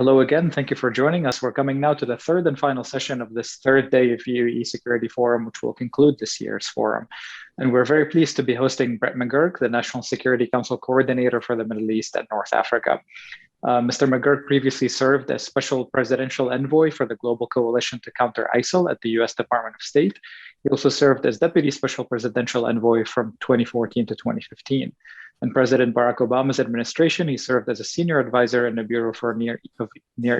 Hello again. Thank you for joining us. We're coming now to the third and final session of this third day of UAE Security Forum, which will conclude this year's forum. And we're very pleased to be hosting Brett McGurk, the National Security Council Coordinator for the Middle East and North Africa. Mr. McGurk previously served as Special Presidential Envoy for the Global Coalition to Counter ISIL at the US Department of State. He also served as Deputy Special Presidential Envoy from 2014 to 2015. In President Barack Obama's administration, he served as a senior advisor in the Bureau for Near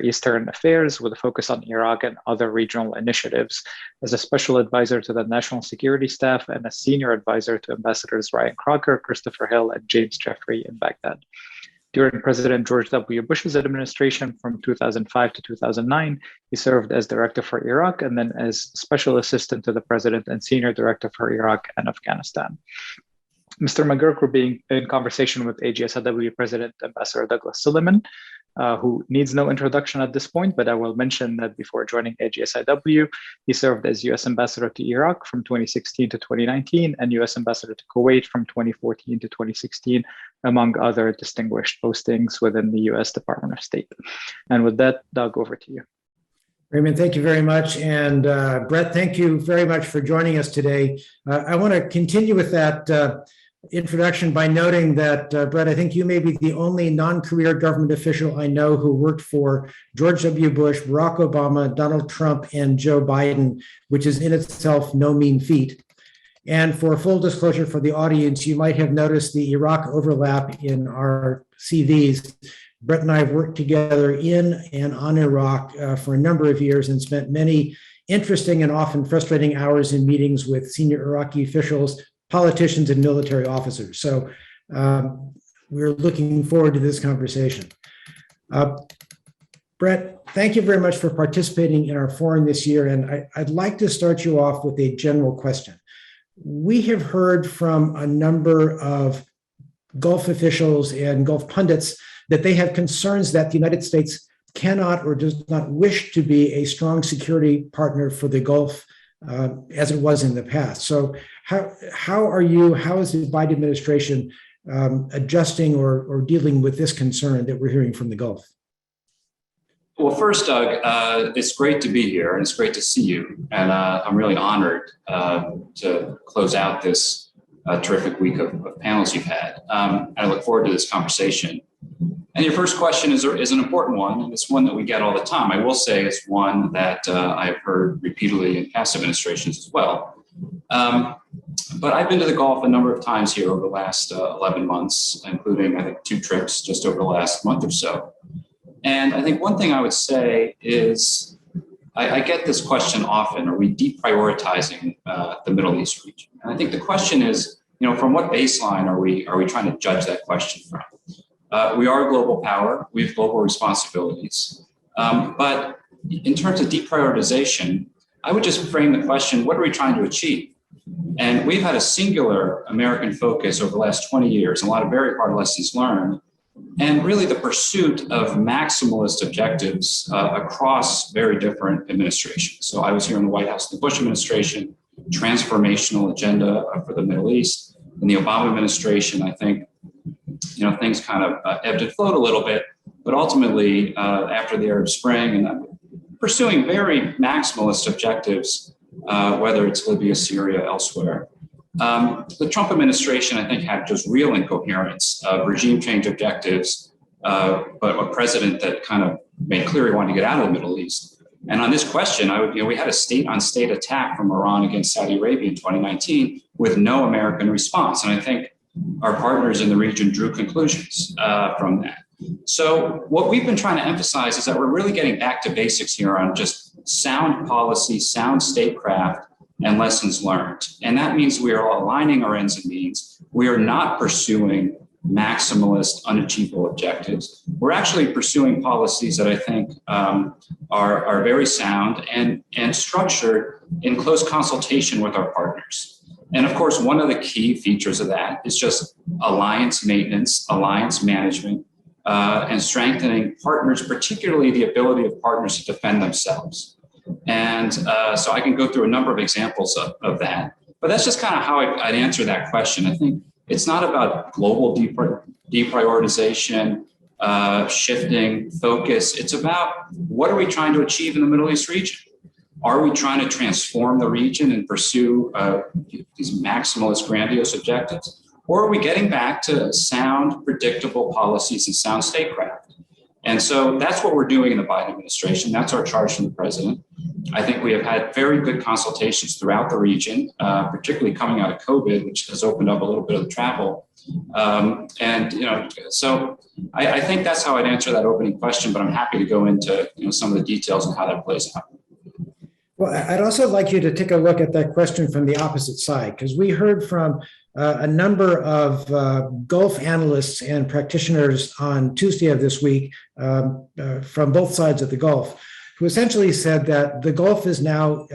Eastern Affairs with a focus on Iraq and other regional initiatives, as a special advisor to the National Security Staff and a senior advisor to Ambassadors Ryan Crocker, Christopher Hill, and James Jeffrey in Baghdad. During President George W. Bush's administration from 2005 to 2009, he served as Director for Iraq and then as Special Assistant to the President and Senior Director for Iraq and Afghanistan. Mr. McGurk will be in conversation with AGSIW President Ambassador Douglas Silliman, who needs no introduction at this point, but I will mention that before joining AGSIW, he served as U.S. Ambassador to Iraq from 2016 to 2019 and U.S. Ambassador to Kuwait from 2014 to 2016, among other distinguished postings within the U.S. Department of State. And with that, Doug, over to you. Raymond, thank you very much. And Brett, thank you very much for joining us today. I want to continue with that introduction by noting that, Brett, I think you may be the only non-career government official I know who worked for George W. Bush, Barack Obama, Donald Trump, and Joe Biden, which is in itself no mean feat. And for full disclosure for the audience, you might have noticed the Iraq overlap in our CVs. Brett and I have worked together in and on Iraq for a number of years and spent many interesting and often frustrating hours in meetings with senior Iraqi officials, politicians, and military officers. So we're looking forward to this conversation. Brett, thank you very much for participating in our forum this year. And I'd like to start you off with a general question. We have heard from a number of Gulf officials and Gulf pundits that they have concerns that the United States cannot or does not wish to be a strong security partner for the Gulf as it was in the past. So how is the Biden administration adjusting or dealing with this concern that we're hearing from the Gulf? Well, first, Doug, it's great to be here and it's great to see you. And I'm really honored to close out this terrific week of panels you've had. I look forward to this conversation. And your first question is an important one, and it's one that we get all the time. I will say it's one that I've heard repeatedly in past administrations as well. But I've been to the Gulf a number of times here over the last 11 months, including, I think, 2 trips just over the last month or so. And I think one thing I would say is I get this question often: are we deprioritizing the Middle East region? And I think the question is, from what baseline are we trying to judge that question from? We are a global power. We have global responsibilities. But in terms of deprioritization, I would just frame the question: what are we trying to achieve? And we've had a singular American focus over the last 20 years, a lot of very hard lessons learned, and really the pursuit of maximalist objectives across very different administrations. So I was here in the White House in the Bush administration, transformational agenda for the Middle East. In the Obama administration, I think things kind of ebbed and flowed a little bit, but ultimately after the Arab Spring and pursuing very maximalist objectives, whether it's Libya, Syria, elsewhere. The Trump administration, I think, had just real incoherence of regime change objectives, but a president that kind of made clear he wanted to get out of the Middle East. And on this question, we had a state-on-state attack from Iran against Saudi Arabia in 2019 with no American response. And I think our partners in the region drew conclusions from that. So what we've been trying to emphasize is that we're really getting back to basics here on just sound policy, sound statecraft, and lessons learned. And that means we are aligning our ends and means. We are not pursuing maximalist, unachievable objectives. We're actually pursuing policies that I think are very sound and structured in close consultation with our partners. And of course, one of the key features of that is just alliance maintenance, alliance management, and strengthening partners, particularly the ability of partners to defend themselves. And so I can go through a number of examples of that, but that's just kind of how I'd answer that question. I think it's not about global deprioritization. shifting focus. It's about what are we trying to achieve in the Middle East region? Are we trying to transform the region and pursue these maximalist, grandiose objectives? Or are we getting back to sound, predictable policies and sound statecraft? And so that's what we're doing in the Biden administration. That's our charge from the president. I think we have had very good consultations throughout the region, particularly coming out of COVID, which has opened up a little bit of the travel. So I think that's how I'd answer that opening question, but I'm happy to go into some of the details on how that plays out. Well, I'd also like you to take a look at that question from the opposite side, because we heard from a number of Gulf analysts and practitioners on Tuesday of this week from both sides of the Gulf, who essentially said that the Gulf is now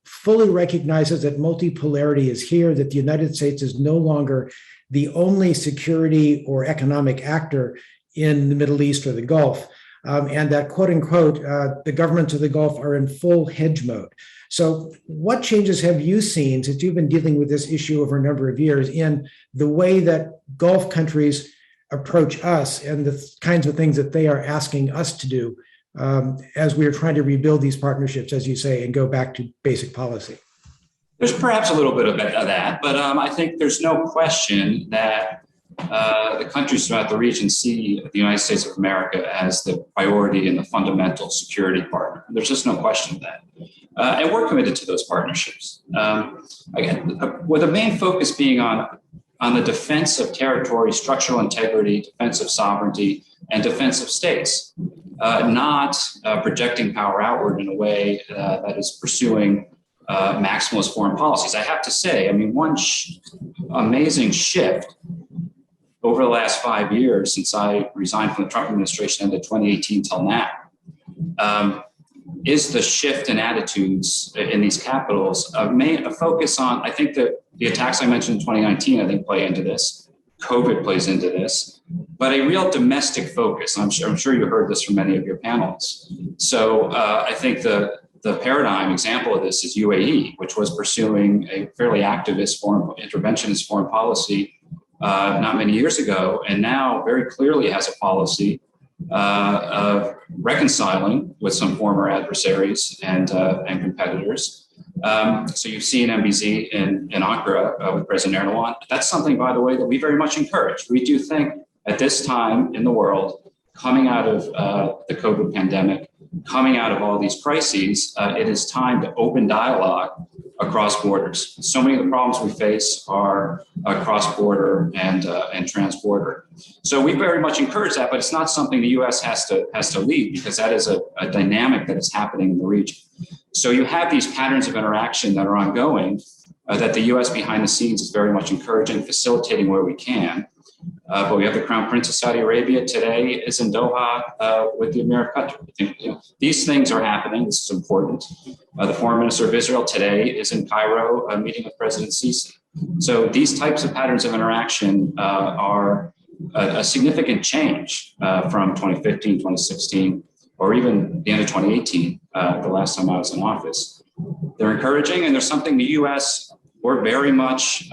fully recognizes that multipolarity is here, that the United States is no longer the only security or economic actor in the Middle East or the Gulf. And that, quote unquote, the governments of the Gulf are in full hedge mode. So what changes have you seen since you've been dealing with this issue over a number of years in the way that Gulf countries approach us and the kinds of things that they are asking us to do as we are trying to rebuild these partnerships, as you say, and go back to basic policy? There's perhaps a little bit of that, but I think there's no question that the countries throughout the region see the United States of America as the priority and the fundamental security partner. There's just no question of that. And we're committed to those partnerships. Again, with the main focus being on the defense of territory, structural integrity, defense of sovereignty, and defense of states, not projecting power outward in a way that is pursuing maximalist foreign policies. I have to say, I mean, one amazing shift over the last 5 years since I resigned from the Trump administration ended 2018 till now, is the shift in attitudes in these capitals, a focus on, I think that the attacks I mentioned in 2019, I think play into this. COVID plays into this, but a real domestic focus. I'm sure you heard this from many of your panelists. So I think the paradigm example of this is UAE, which was pursuing a fairly activist interventionist foreign policy not many years ago, and now very clearly has a policy of reconciling with some former adversaries and competitors. So you've seen MBZ in Ankara with President Erdogan. That's something, by the way, that we very much encourage. We do think at this time in the world, coming out of the COVID pandemic, coming out of all these crises, it is time to open dialogue across borders. So many of the problems we face are cross-border and trans-border. So we very much encourage that, but it's not something the U.S. has to lead, because that is a dynamic that is happening in the region. So you have these patterns of interaction that are ongoing that the U.S. behind the scenes is very much encouraging, facilitating where we can. But we have the Crown Prince of Saudi Arabia today is in Doha with the Emir of Qatar. I think, these things are happening. This is important. The Foreign Minister of Israel today is in Cairo meeting with President Sisi. So these types of patterns of interaction are a significant change from 2015, 2016, or even the end of 2018, the last time I was in office. They're encouraging, and there's something the U.S. we're very much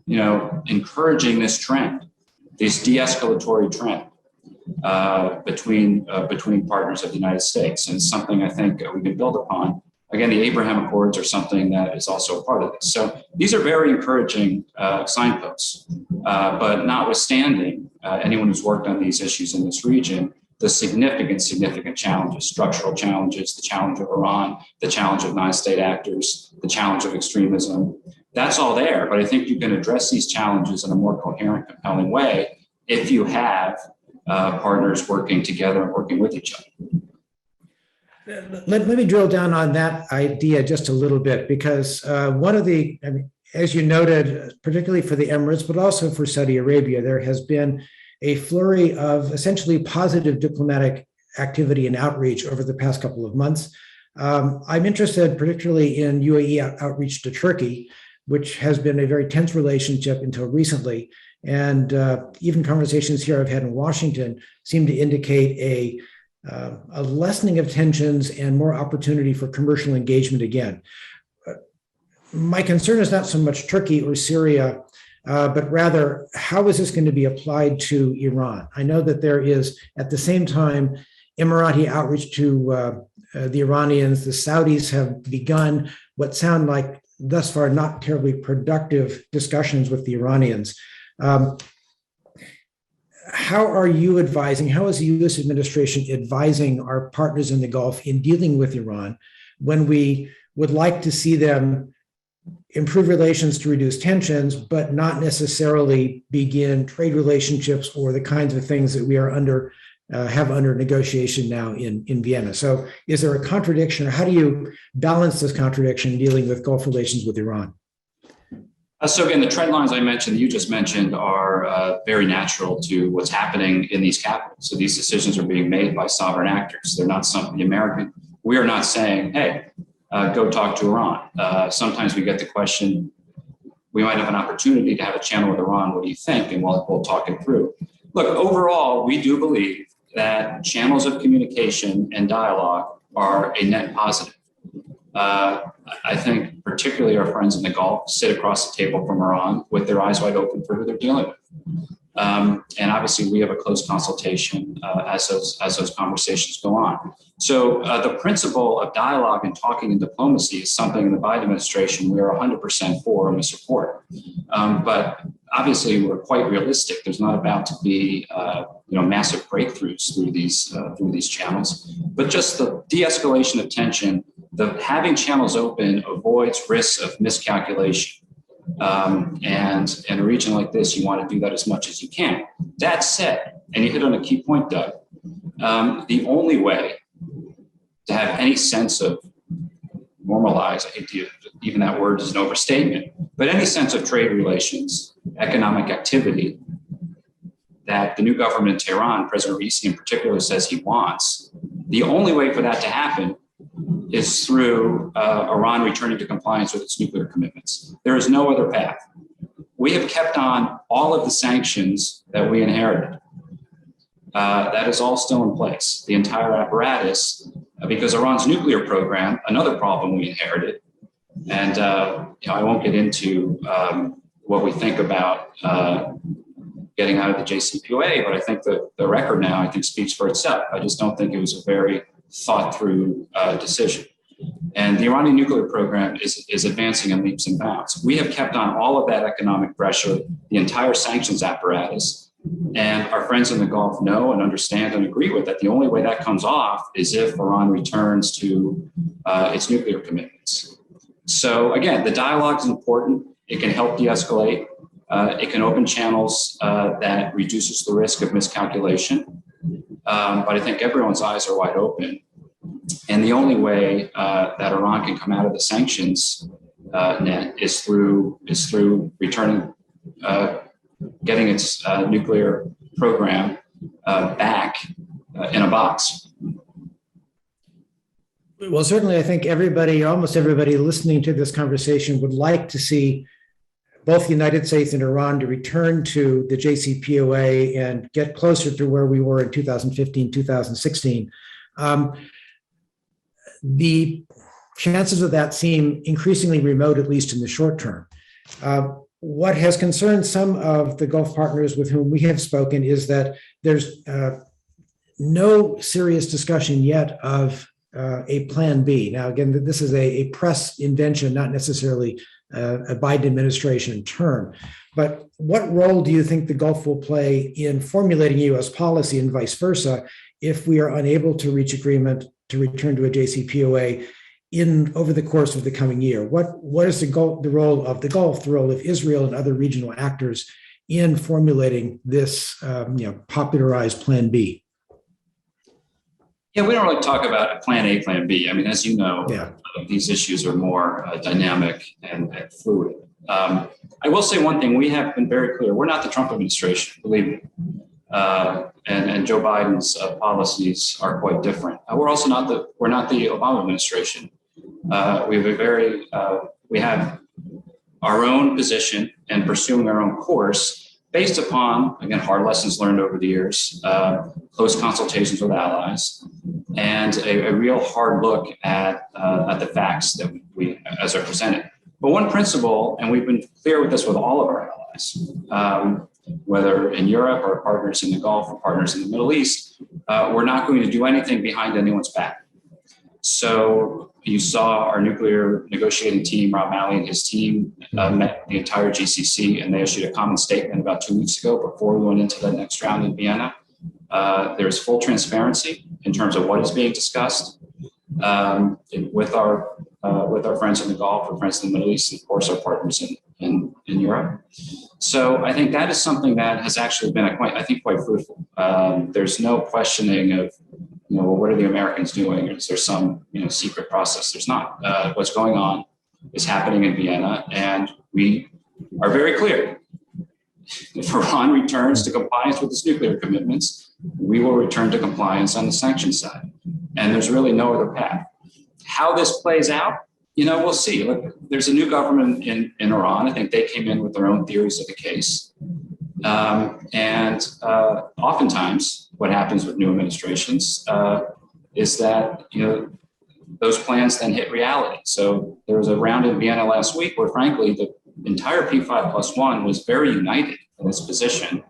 encouraging this trend, this de-escalatory trend between partners of the United States. And it's something I think we can build upon. Again, the Abraham Accords are something that is also a part of this. So these are very encouraging signposts. But notwithstanding, anyone who's worked on these issues in this region, the significant challenges, structural challenges, the challenge of Iran, the challenge of non-state actors, the challenge of extremism, that's all there. But I think you can address these challenges in a more coherent, compelling way if you have partners working together and working with each other. Let me drill down on that idea just a little bit, because one of the, as you noted, particularly for the Emirates, but also for Saudi Arabia, there has been a flurry of essentially positive diplomatic activity and outreach over the past couple of months. I'm interested particularly in UAE outreach to Turkey, which has been a very tense relationship until recently. And even conversations here I've had in Washington seem to indicate a lessening of tensions and more opportunity for commercial engagement again. My concern is not so much Turkey or Syria but rather, how is this going to be applied to Iran? I know that there is, at the same time, Emirati outreach to the Iranians. The Saudis have begun what sound like, thus far, not terribly productive discussions with the Iranians. How are you advising, how is the U.S. administration advising our partners in the Gulf in dealing with Iran when we would like to see them improve relations to reduce tensions, but not necessarily begin trade relationships or the kinds of things that we are have under negotiation now in Vienna? So is there a contradiction, or how do you balance this contradiction in dealing with Gulf relations with Iran? So again, the trend lines I mentioned, you just mentioned, are very natural to what's happening in these capitals. So these decisions are being made by sovereign actors. They're not something American. We are not saying, hey, go talk to Iran. Sometimes we get the question, we might have an opportunity to have a channel with Iran. What do you think? And we'll talk it through. Look, overall, we do believe that channels of communication and dialogue are a net positive. I think particularly our friends in the Gulf sit across the table from Iran with their eyes wide open for who they're dealing with. And obviously we have a close consultation as those conversations go on. So the principle of dialogue and talking and diplomacy is something in the Biden administration we are 100% for and we support. But obviously we're quite realistic. There's not about to be massive breakthroughs through these channels, but just the de-escalation of tension. Having channels open avoids risks of miscalculation. And in a region like this, you want to do that as much as you can. That said, and you hit on a key point, Doug, the only way to have any sense of normalize, I hate to, even that word is an overstatement, but any sense of trade relations, economic activity that the new government in Tehran, President Raisi in particular, says he wants, the only way for that to happen is through Iran returning to compliance with its nuclear commitments. There is no other path. We have kept on all of the sanctions that we inherited. That is all still in place, the entire apparatus, because Iran's nuclear program, another problem we inherited, and I won't get into what we think about getting out of the JCPOA, but I think the record now, I think, speaks for itself. I just don't think it was a very thought through decision. And the Iranian nuclear program is advancing in leaps and bounds. We have kept on all of that economic pressure, the entire sanctions apparatus, and our friends in the Gulf know and understand and agree with that. The only way that comes off is if Iran returns to its nuclear commitments. So again, the dialogue is important. It can help de-escalate. It can open channels that reduces the risk of miscalculation. But I think everyone's eyes are wide open. And the only way that Iran can come out of the sanctions net is through returning, getting its nuclear program back in a box. Well, certainly, I think almost everybody listening to this conversation would like to see both the United States and Iran to return to the JCPOA and get closer to where we were in 2015, 2016. The chances of that seem increasingly remote, at least in the short term. What has concerned some of the Gulf partners with whom we have spoken is that there's no serious discussion yet of a plan B. Now, again, this is a press invention, not necessarily a Biden administration term. But what role do you think the Gulf will play in formulating U.S. policy and vice versa if we are unable to reach agreement to return to a JCPOA over the course of the coming year? What is the role of the Gulf, the role of Israel and other regional actors in formulating this popularized Plan B? Yeah, we don't really talk about Plan A, Plan B. I mean, as you know, these issues are more dynamic and fluid. I will say one thing: we have been very clear. We're not the Trump administration, believe me. And Joe Biden's policies are quite different. We're also not the Obama administration. We have our own position and pursuing our own course based upon, again, hard lessons learned over the years, close consultations with allies, and a real hard look at the facts that we as are presented. But one principle, and we've been clear with this with all of our allies, allies, whether in Europe or partners in the Gulf or partners in the Middle East, we're not going to do anything behind anyone's back. So you saw our nuclear negotiating team, Rob Malley and his team, met the entire GCC, and they issued a common statement about 2 weeks ago before we went into the next round in Vienna. There's full transparency in terms of what is being discussed with our friends in the Gulf, our friends in the Middle East, and of course our partners in Europe. So I think that is something that has actually been quite fruitful. There's no questioning of, well, what are the Americans doing? Is there some secret process? There's not. What's going on is happening in Vienna, and we are very clear. If Iran returns to compliance with its nuclear commitments, we will return to compliance on the sanctions side. And there's really no other path. How this plays out, we'll see. Look, there's a new government in Iran. I think they came in with their own theories of the case. Oftentimes what happens with new administrations is that, those plans then hit reality. So there was a round in Vienna last week where, frankly, the entire P5+1 was very united in its position.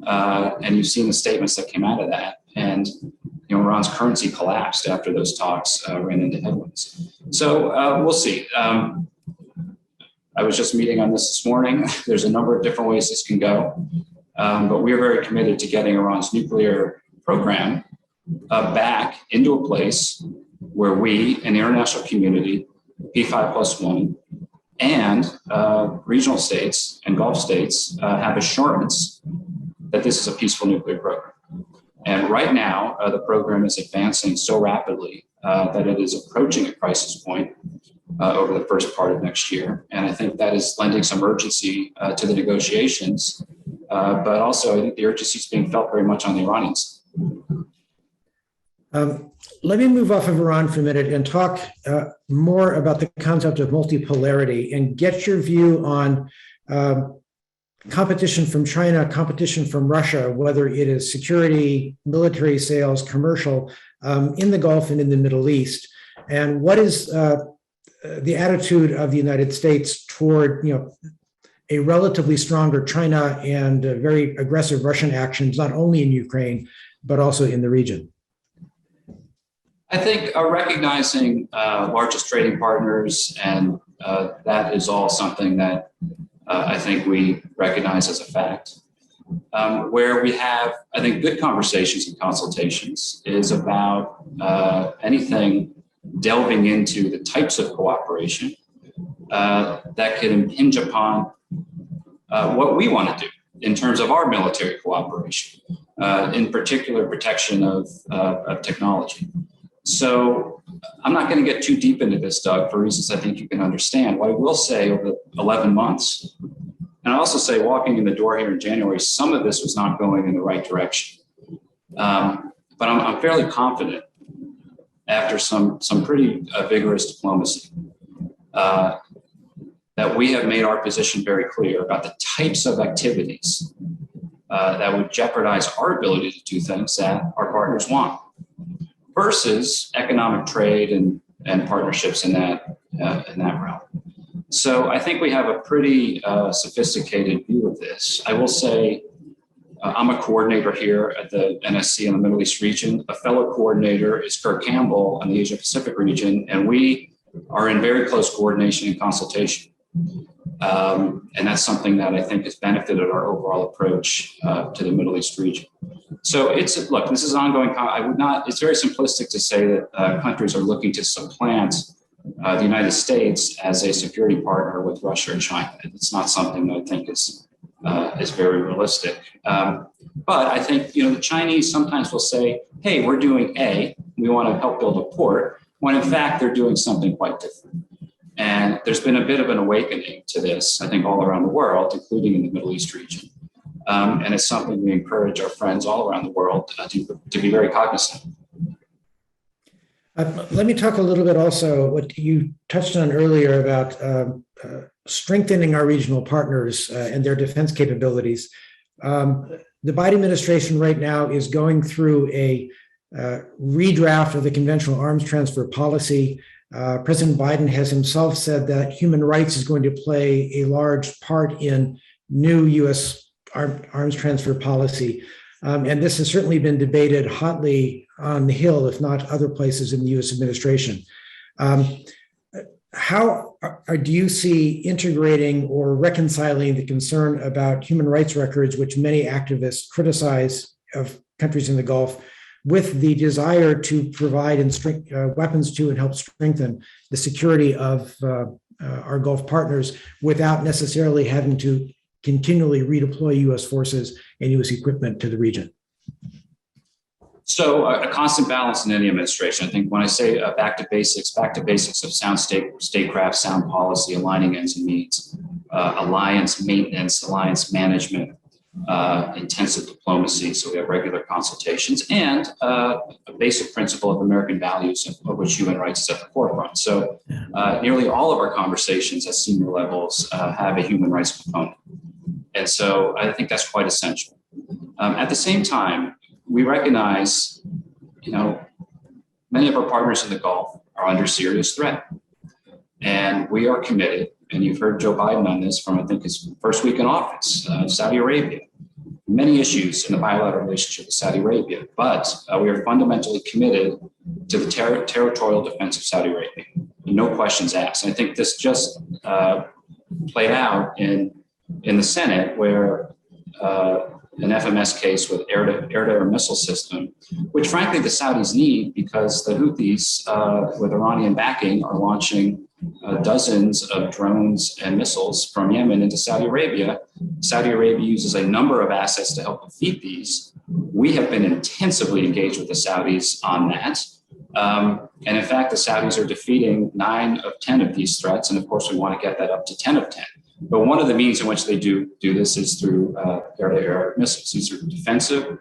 And you've seen the statements that came out of that. And Iran's currency collapsed after those talks ran into headwinds. So we'll see. I was just meeting on this morning. There's a number of different ways this can go. But we are very committed to getting Iran's nuclear program back into a place where we and the international community, P5+1, and regional states and Gulf states have assurance that this is a peaceful nuclear program. And right now, the program is advancing so rapidly that it is approaching a crisis point over the first part of next year. And I think that is lending some urgency to the negotiations, but also I think the urgency is being felt very much on the Iranians. Let me move off of Iran for a minute and talk more about the concept of multipolarity and get your view on competition from China, competition from Russia, whether it is security, military sales, commercial, in the Gulf and in the Middle East. And what is the attitude of the United States toward, a relatively stronger China and very aggressive Russian actions, not only in Ukraine, but also in the region? I think recognizing largest trading partners, and that is all something that I think we recognize as a fact. Where we have, I think, good conversations and consultations is about anything delving into the types of cooperation that could impinge upon what we want to do in terms of our military cooperation, in particular protection of technology. So I'm not going to get too deep into this, Doug, for reasons I think you can understand. What I will say over 11 months, and I also say walking in the door here in January, some of this was not going in the right direction. But I'm fairly confident after some pretty vigorous diplomacy that we have made our position very clear about the types of activities that would jeopardize our ability to do things that our partners want, versus economic trade and partnerships in that realm. So I think we have a pretty sophisticated view of this. I will say I'm a coordinator here at the NSC in the Middle East region. A fellow coordinator is Kirk Campbell in the Asia Pacific region, and we are in very close coordination and consultation. And that's something that I think has benefited our overall approach to the Middle East region. So look, this is ongoing. It's very simplistic to say that countries are looking to supplant the United States as a security partner with Russia and China. It's not something that I think is very realistic. But I think, the Chinese sometimes will say, hey, we're doing A, we want to help build a port, when in fact they're doing something quite different. And there's been a bit of an awakening to this, I think, all around the world, including in the Middle East region. And it's something we encourage our friends all around the world to be very cognizant. Let me talk a little bit also what you touched on earlier about strengthening our regional partners and their defense capabilities. The Biden administration right now is going through a redraft of the conventional arms transfer policy. President Biden has himself said that human rights is going to play a large part in new U.S. arms transfer policy. And this has certainly been debated hotly on the Hill, if not other places in the U.S. administration. How do you see integrating or reconciling the concern about human rights records, which many activists criticize of countries in the Gulf, with the desire to provide weapons to and help strengthen the security of our Gulf partners without necessarily having to continually redeploy U.S. forces and U.S. equipment to the region? So a constant balance in any administration. I think when I say back to basics of sound statecraft, sound policy, aligning ends and means, alliance maintenance, alliance management, intensive diplomacy, so we have regular consultations, and a basic principle of American values of which human rights is at the forefront. So nearly all of our conversations at senior levels have a human rights component. And so I think that's quite essential. At the same time, we recognize, many of our partners in the Gulf are under serious threat. And we are committed, and you've heard Joe Biden on this from, I think, his first week in office, Saudi Arabia. Many issues in the bilateral relationship with Saudi Arabia, but we are fundamentally committed to the territorial defense of Saudi Arabia. No questions asked. And I think this just played out in the Senate, where an FMS case with air-to-air missile system, which frankly the Saudis need because the Houthis, with Iranian backing, are launching dozens of drones and missiles from Yemen into Saudi Arabia. Saudi Arabia uses a number of assets to help defeat these. We have been intensively engaged with the Saudis on that. And in fact, the Saudis are defeating 9 of 10 of these threats. And of course, we want to get that up to 10 of 10. But one of the means in which they do this is through air-to-air missiles. These are defensive,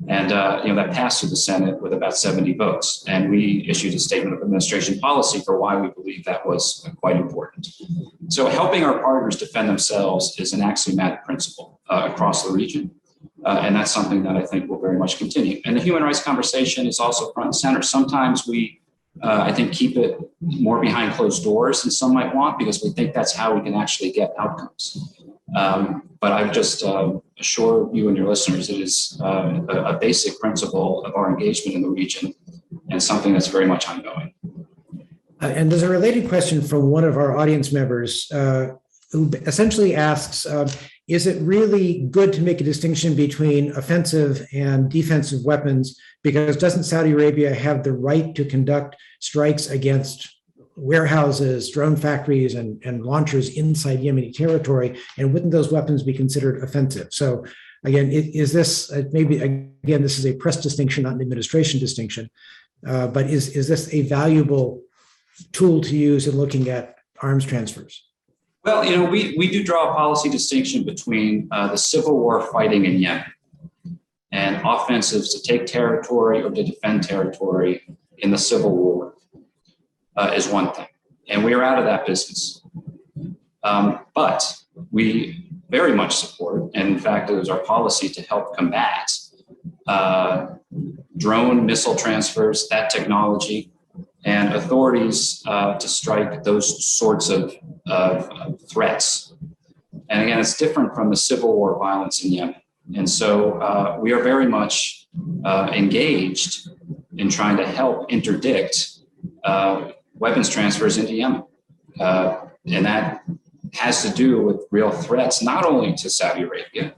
and that passed through the Senate with about 70 votes. And we issued a statement of administration policy for why we believe that was quite important. So helping our partners defend themselves is an axiomatic principle across the region. And that's something that I think will very much continue. And the human rights conversation is also front and center. Sometimes we I think keep it more behind closed doors than some might want, because we think that's how we can actually get outcomes. But I would just assure you and your listeners it is a basic principle of our engagement in the region and something that's very much ongoing. And there's a related question from one of our audience members who essentially asks, is it really good to make a distinction between offensive and defensive weapons? Because doesn't Saudi Arabia have the right to conduct strikes against warehouses, drone factories, and launchers inside Yemeni territory? And wouldn't those weapons be considered offensive? So again, is this this is a press distinction, not an administration distinction, but is this a valuable tool to use in looking at arms transfers? Well, we do draw a policy distinction between the civil war fighting in Yemen and offensives to take territory or to defend territory in the civil war is one thing. And we are out of that business. But we very much support, and in fact, it was our policy to help combat drone missile transfers, that technology, and authorities to strike those sorts of threats. And again, it's different from the civil war violence in Yemen. And so we are very much engaged in trying to help interdict weapons transfers into Yemen. And that has to do with real threats, not only to Saudi Arabia,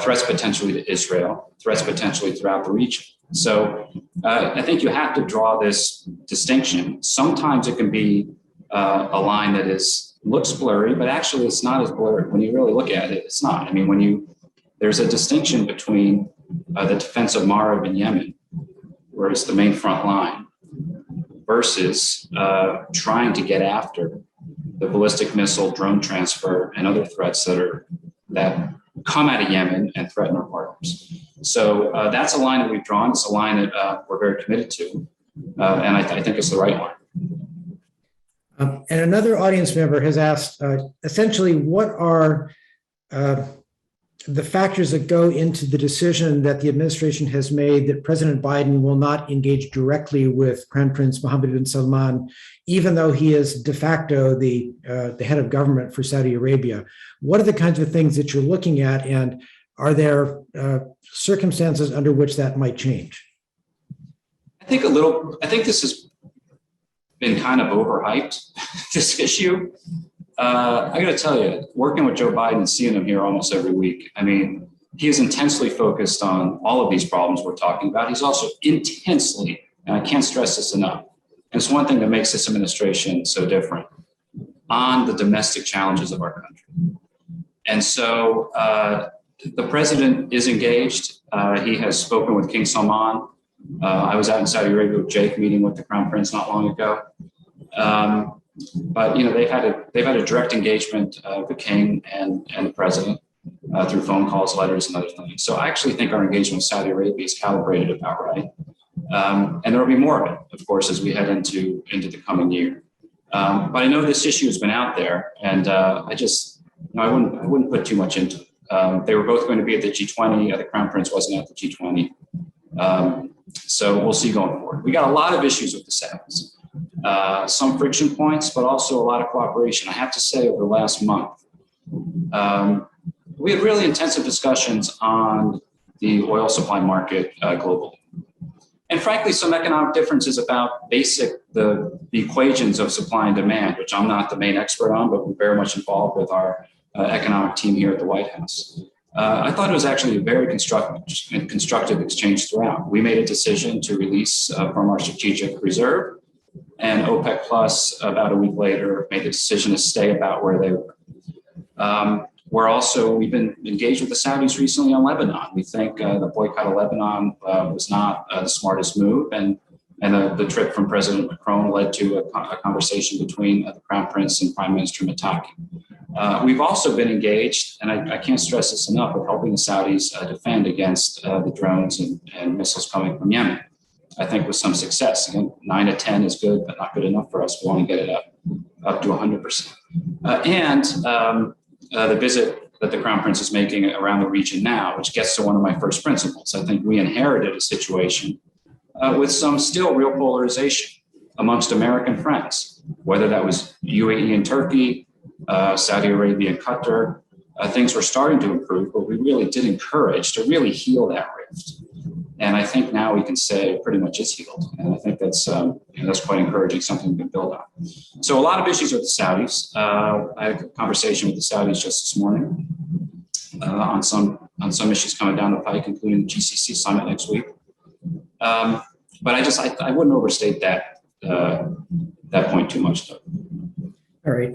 threats potentially to Israel, threats potentially throughout the region. So I think you have to draw this distinction. Sometimes it can be a line that looks blurry, but actually it's not as blurry. When you really look at it, it's not. I mean, there's a distinction between the defense of Marib in Yemen, where it's the main front line, versus trying to get after the ballistic missile, drone transfer, and other threats that come out of Yemen and threaten our partners. So that's a line that we've drawn. It's a line that we're very committed to, and I think it's the right line. And another audience member has asked, essentially, what are the factors that go into the decision that the administration has made that President Biden will not engage directly with Crown Prince Mohammed bin Salman, even though he is de facto the head of government for Saudi Arabia. What are the kinds of things that you're looking at, and are there circumstances under which that might change? I think this has been kind of overhyped, this issue. I got to tell you, working with Joe Biden and seeing him here almost every week, I mean, he is intensely focused on all of these problems we're talking about. He's also intensely, and I can't stress this enough, and it's one thing that makes this administration so different, on the domestic challenges of our country. And so the president is engaged. He has spoken with King Salman. I was out in Saudi Arabia with Jake, meeting with the Crown Prince not long ago. But they've had a direct engagement of the king and the president through phone calls, letters, and other things. So I actually think our engagement with Saudi Arabia is calibrated about right, and there will be more of it, of course, as we head into the coming year. But I know this issue has been out there, and I wouldn't put too much into it. They were both going to be at the G20. The Crown Prince wasn't at the G20, so we'll see going forward. We got a lot of issues with the Saudis. Some friction points, but also a lot of cooperation. I have to say, over the last month, we had really intensive discussions on the oil supply market globally. And frankly, some economic differences about the equations of supply and demand, which I'm not the main expert on, but we're very much involved with our economic team here at the White House. I thought it was actually a very constructive exchange throughout. We made a decision to release from our strategic reserve, and OPEC Plus, about a week later, made the decision to stay about where they were. We've been engaged with the Saudis recently on Lebanon. We think the boycott of Lebanon was not the smartest move, and the trip from President Macron led to a conversation between the Crown Prince and Prime Minister Mataki. We've also been engaged, and I can't stress this enough, with helping the Saudis defend against the drones and missiles coming from Yemen. I think with some success. Again, 9 to 10 is good, but not good enough for us. We want to get it up to 100%. And the visit that the Crown Prince is making around the region now, which gets to one of my first principles. I think we inherited a situation with some still real polarization amongst American friends, whether that was UAE and Turkey, Saudi Arabia and Qatar. Things were starting to improve, but we really did encourage to really heal that rift. And I think now we can say pretty much it's healed. And I think that's quite encouraging, something we can build on. So a lot of issues with the Saudis. I had a conversation with the Saudis just this morning on some issues coming down the pike, including the GCC summit next week. But I wouldn't overstate that point too much, though. All right.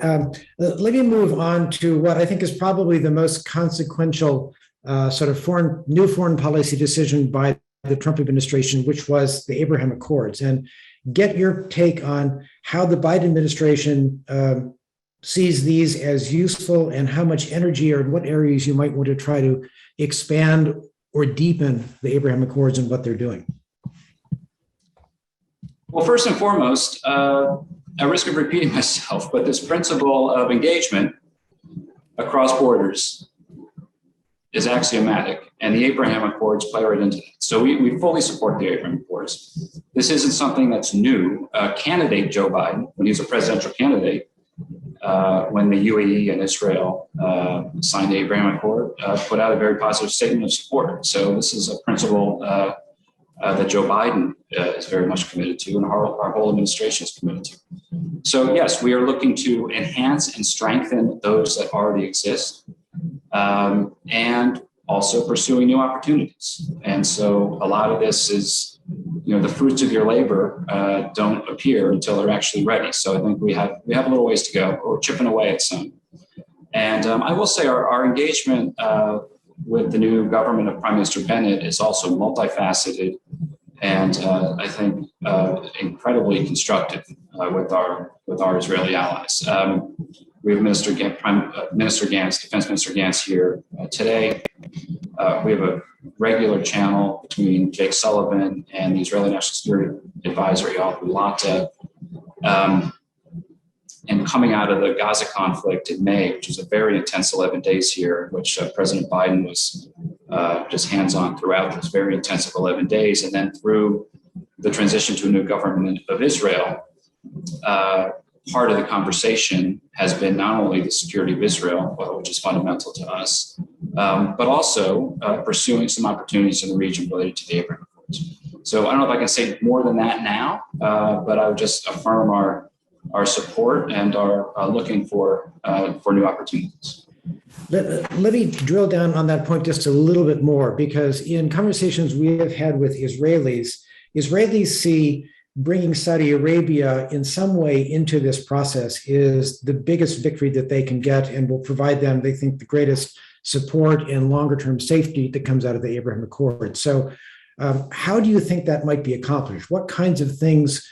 Let me move on to what I think is probably the most consequential sort of new foreign policy decision by the Trump administration, which was the Abraham Accords, and get your take on how the Biden administration sees these as useful, and how much energy or in what areas you might want to try to expand or deepen the Abraham Accords and what they're doing. Well, first and foremost, at risk of repeating myself, but this principle of engagement across borders is axiomatic, and the Abraham Accords play right into that. So we fully support the Abraham Accords. This isn't something that's new. Candidate Joe Biden, when he was a presidential candidate, when the UAE and Israel signed the Abraham Accord, put out a very positive statement of support. So this is a principle that Joe Biden is very much committed to, and our whole administration is committed to. So yes, we are looking to enhance and strengthen those that already exist, and also pursuing new opportunities. And so a lot of this is, the fruits of your labor don't appear until they're actually ready. So I think we have a little ways to go. We're chipping away at some. And I will say our engagement with the new government of Prime Minister Bennett is also multifaceted, and I think incredibly constructive with our Israeli allies. We have Defense Minister Gantz here today. We have a regular channel between Jake Sullivan and the Israeli National Security Advisor, Yoav Bulata. And coming out of the Gaza conflict in May, which was a very intense 11 days here, in which President Biden was just hands-on throughout those very intensive 11 days. And then through the transition to a new government of Israel, part of the conversation has been not only the security of Israel, which is fundamental to us, but also pursuing some opportunities in the region related to the Abraham Accords. So I don't know if I can say more than that now, but I would just affirm our support and are looking for new opportunities. Let me drill down on that point just a little bit more, because in conversations we have had with Israelis see bringing Saudi Arabia in some way into this process is the biggest victory that they can get and will provide them, they think, the greatest support and longer term safety that comes out of the Abraham Accord. So how do you think that might be accomplished? What kinds of things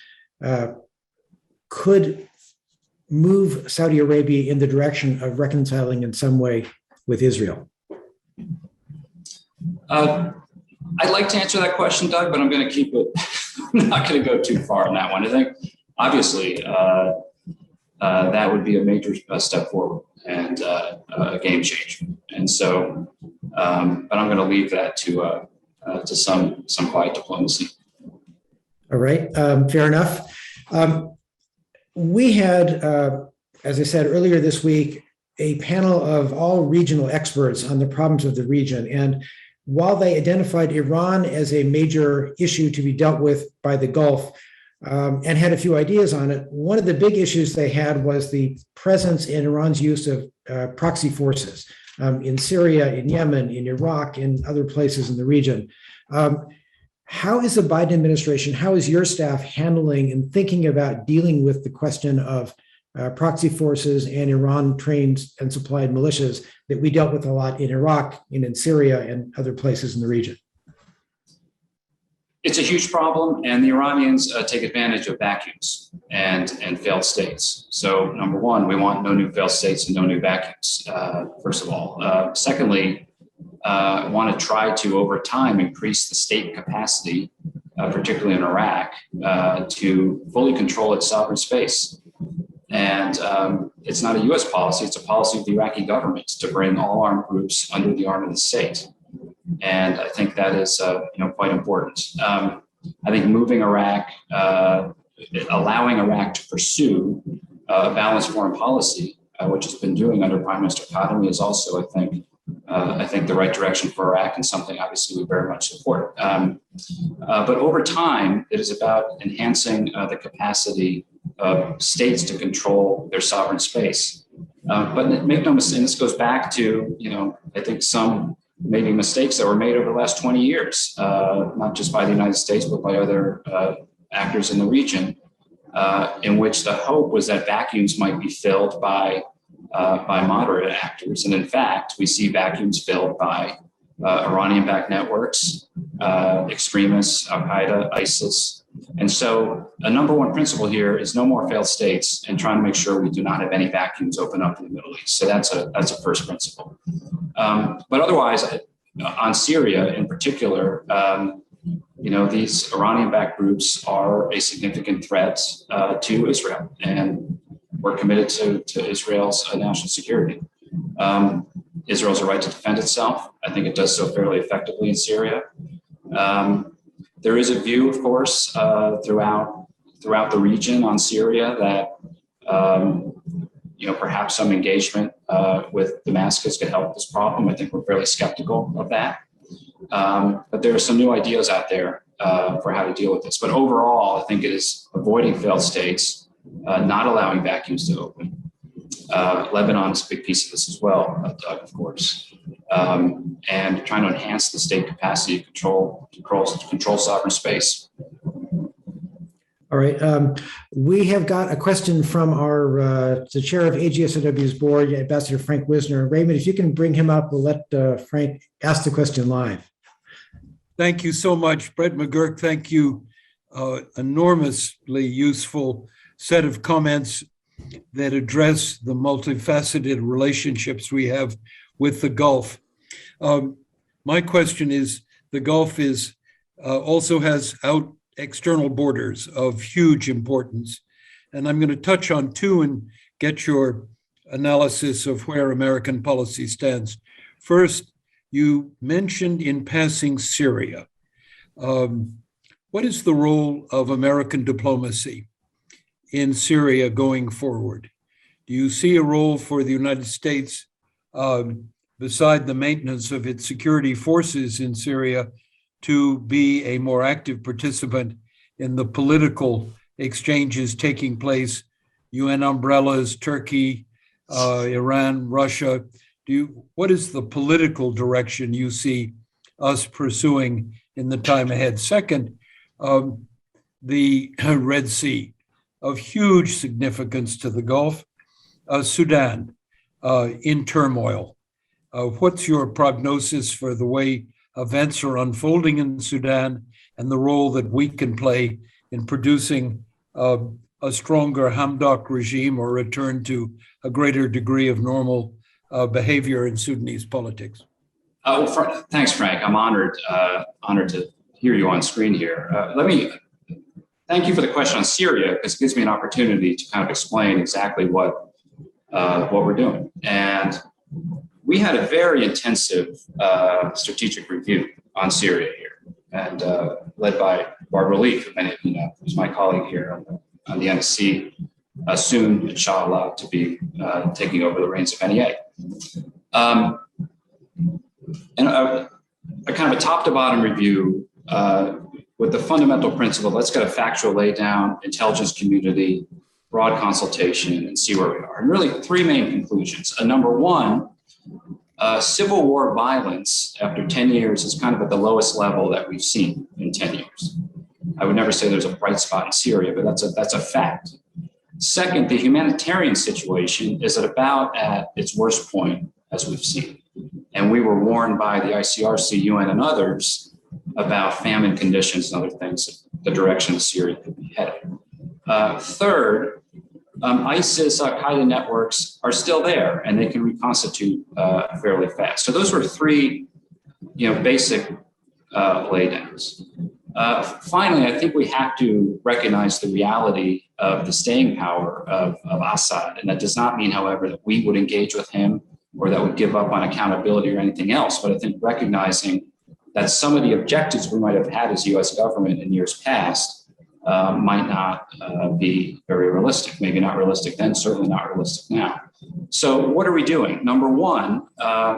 could move Saudi Arabia in the direction of reconciling in some way with Israel? I'd like to answer that question, Doug, but I'm going to keep it. I'm not going to go too far on that one. I think, obviously, that would be a major step forward and a game changer. And so, but I'm going to leave that to some quiet diplomacy. All right, fair enough. We had, as I said earlier this week, a panel of all regional experts on the problems of the region. And while they identified Iran as a major issue to be dealt with by the Gulf and had a few ideas on it, one of the big issues they had was the presence in Iran's use of proxy forces in Syria, in Yemen, in Iraq, in other places in the region. How is the Biden administration, how is your staff handling and thinking about dealing with the question of proxy forces and Iran-trained and supplied militias that we dealt with a lot in Iraq and in Syria and other places in the region? It's a huge problem, and the Iranians take advantage of vacuums and failed states. So, number one, we want no new failed states and no new vacuums, first of all. Secondly, want to try to, over time, increase the state capacity, particularly in Iraq, to fully control its sovereign space. And it's not a U.S. policy; it's a policy of the Iraqi government to bring all armed groups under the arm of the state. And I think that is, quite important. I think moving Iraq, allowing Iraq to pursue a balanced foreign policy, which it's been doing under Prime Minister Khatami, is also, I think, the right direction for Iraq, and something obviously we very much support. But over time, it is about enhancing the capacity of states to control their sovereign space. But make no mistake, this goes back to, I think some maybe mistakes that were made over the last 20 years, not just by the United States, but by other actors in the region, in which the hope was that vacuums might be filled by moderate actors. And in fact, we see vacuums filled by Iranian-backed networks, extremists, Al-Qaeda, ISIS. And so a number one principle here is no more failed states, and trying to make sure we do not have any vacuums open up in the Middle East. So that's a first principle. But otherwise, on Syria in particular, these Iranian-backed groups are a significant threat to Israel, and we're committed to Israel's national security. Israel has a right to defend itself. I think it does so fairly effectively in Syria. There is a view, of course, throughout the region on Syria that perhaps some engagement with Damascus could help this problem. I think we're fairly skeptical of that. But there are some new ideas out there for how to deal with this. But overall, I think it is avoiding failed states, not allowing vacuums to open. Lebanon is a big piece of this as well, Doug, of course. And trying to enhance the state capacity to control sovereign space. All right. We have got a question from the chair of AGSIW's board, Ambassador Frank Wisner. Raymond, if you can bring him up, we'll let Frank ask the question live. Thank you so much, Brett McGurk. Thank you. Enormously useful set of comments that address the multifaceted relationships we have with the Gulf. My question is, the Gulf also has external borders of huge importance. And I'm going to touch on two and get your analysis of where American policy stands. First, you mentioned in passing Syria. What is the role of American diplomacy in Syria going forward? Do you see a role for the United States, beside the maintenance of its security forces in Syria, to be a more active participant in the political exchanges taking place, UN umbrellas, Turkey, Iran, Russia? What is the political direction you see us pursuing in the time ahead? Second, the Red Sea, of huge significance to the Gulf. Sudan, in turmoil. What's your prognosis for the way events are unfolding in Sudan and the role that we can play in producing a stronger Hamdok regime or return to a greater degree of normal behavior in Sudanese politics? Thanks, Frank. I'm honored to hear you on screen here. Thank you for the question on Syria, because it gives me an opportunity to kind of explain exactly what we're doing. And we had a very intensive strategic review on Syria here, and led by Barbara Leaf, who many of you know, who's my colleague here on the NSC, soon, inshallah, to be taking over the reins of NEA. And a kind of a top to bottom review with the fundamental principle: let's get a factual laydown, intelligence community, broad consultation, and see where we are. And really three main conclusions. Number one, civil war violence after 10 years is kind of at the lowest level that we've seen in 10 years. I would never say there's a bright spot in Syria, but that's a fact. Second, the humanitarian situation is about at its worst point, as we've seen. And we were warned by the ICRC, UN, and others about famine conditions and other things, the direction of Syria could be headed. Third, ISIS, Al-Qaeda networks are still there, and they can reconstitute fairly fast. So those were three, basic laydowns. Finally, I think we have to recognize the reality of the staying power of Assad, and that does not mean, however, that we would engage with him or that would give up on accountability or anything else. But I think recognizing that some of the objectives we might have had as U.S. government in years past might not be very realistic. Maybe not realistic then, certainly not realistic now. So what are we doing? Number one,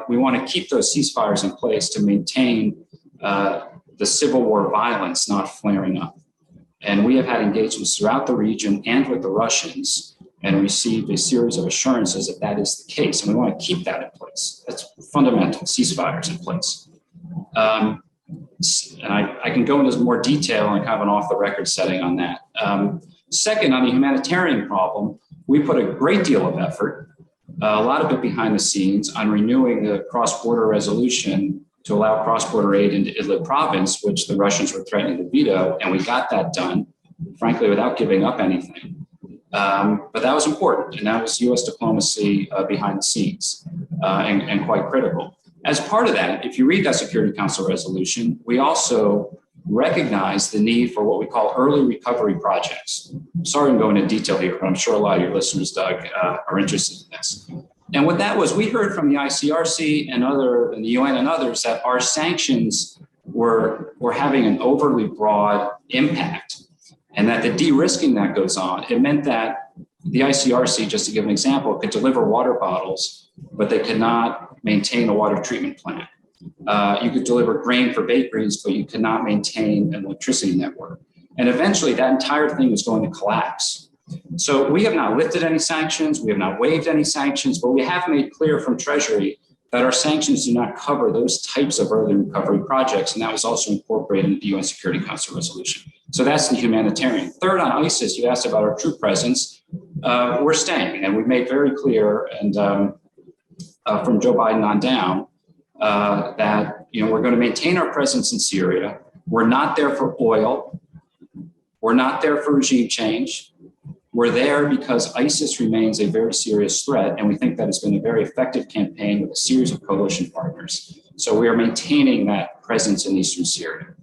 we want to keep those ceasefires in place to maintain the civil war violence not flaring up. And we have had engagements throughout the region and with the Russians and received a series of assurances that that is the case. And we want to keep that in place. That's fundamental, ceasefires in place. And I can go into more detail and kind of an off-the-record setting on that. Second, on the humanitarian problem, we put a great deal of effort, a lot of it behind the scenes, on renewing the cross-border resolution to allow cross-border aid into Idlib province, which the Russians were threatening to veto, and we got that done, frankly, without giving up anything. But that was important, and that was U.S. diplomacy behind the scenes, and quite critical. As part of that, if you read that Security Council resolution, we also recognize the need for what we call early recovery projects. I'm sorry I'm going into detail here, but I'm sure a lot of your listeners, Doug, are interested in this. And what that was, we heard from the ICRC and the UN and others that our sanctions were having an overly broad impact, and that the de-risking that goes on, it meant that the ICRC, just to give an example, could deliver water bottles, but they could not maintain a water treatment plant. You could deliver grain for bakeries, but you could not maintain an electricity network. And eventually that entire thing was going to collapse. So we have not lifted any sanctions, we have not waived any sanctions, but we have made clear from Treasury that our sanctions do not cover those types of early recovery projects, and that was also incorporated in the UN Security Council resolution. So that's the humanitarian. Third, on ISIS, you asked about our troop presence. We're staying, and we've made very clear, and from Joe Biden on down, that we're going to maintain our presence in Syria. We're not there for oil. We're not there for regime change. We're there because ISIS remains a very serious threat, and we think that it's been a very effective campaign with a series of coalition partners. So we are maintaining that presence in eastern Syria.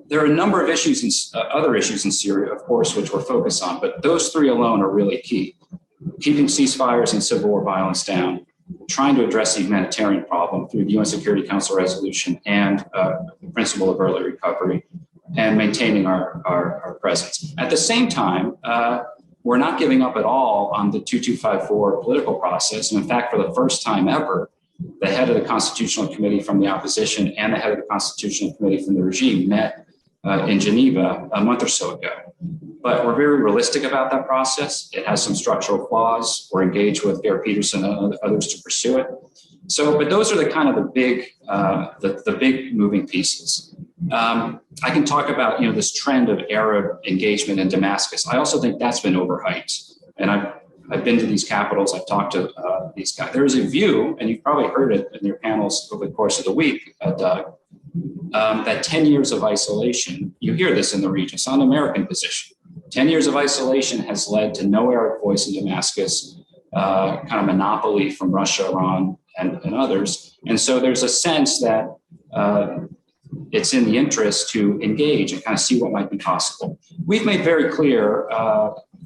There are a number of issues, other issues in Syria, of course, which we're focused on, but those three alone are really key. keeping ceasefires and civil war violence down, trying to address the humanitarian problem through the UN Security Council resolution and the principle of early recovery, and maintaining our presence. At the same time, we're not giving up at all on the 2254 political process. And in fact, for the first time ever, the head of the Constitutional Committee from the opposition and the head of the Constitutional Committee from the regime met in Geneva a month or so ago. But we're very realistic about that process. It has some structural flaws. We're engaged with Gare Peterson and others to pursue it. So, but those are the kind of the big moving pieces. I can talk about, this trend of Arab engagement in Damascus. I also think that's been overhyped. And I've been to these capitals. I've talked to these guys. There is a view, and you've probably heard it in your panels over the course of the week, Doug, that 10 years of isolation, you hear this in the region, it's not an American position. 10 years of isolation has led to no Arab voice in Damascus, kind of monopoly from Russia, Iran, and others. And so there's a sense that it's in the interest to engage and kind of see what might be possible. We've made very clear,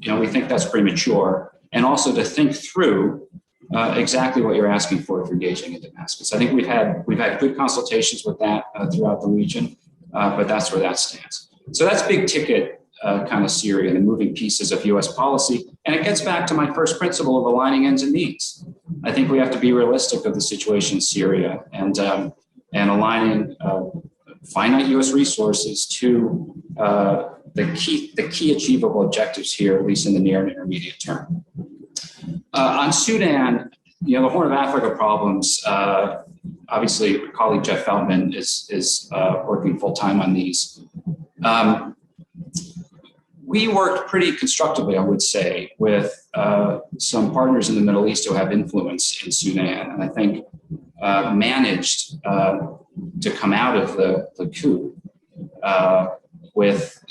we think that's premature, and also to think through exactly what you're asking for engaging in Damascus. I think we've had good consultations with that throughout the region, but that's where that stands. So that's big ticket kind of Syria and the moving pieces of U.S. policy. And it gets back to my first principle of aligning ends and needs. I think we have to be realistic of the situation in Syria and aligning finite U.S. resources to the key achievable objectives here, at least in the near and intermediate term. On Sudan, the Horn of Africa problems, obviously, my colleague Jeff Feldman is working full time on these. We worked pretty constructively, I would say, with some partners in the Middle East who have influence in Sudan, and I think managed to come out of the coup with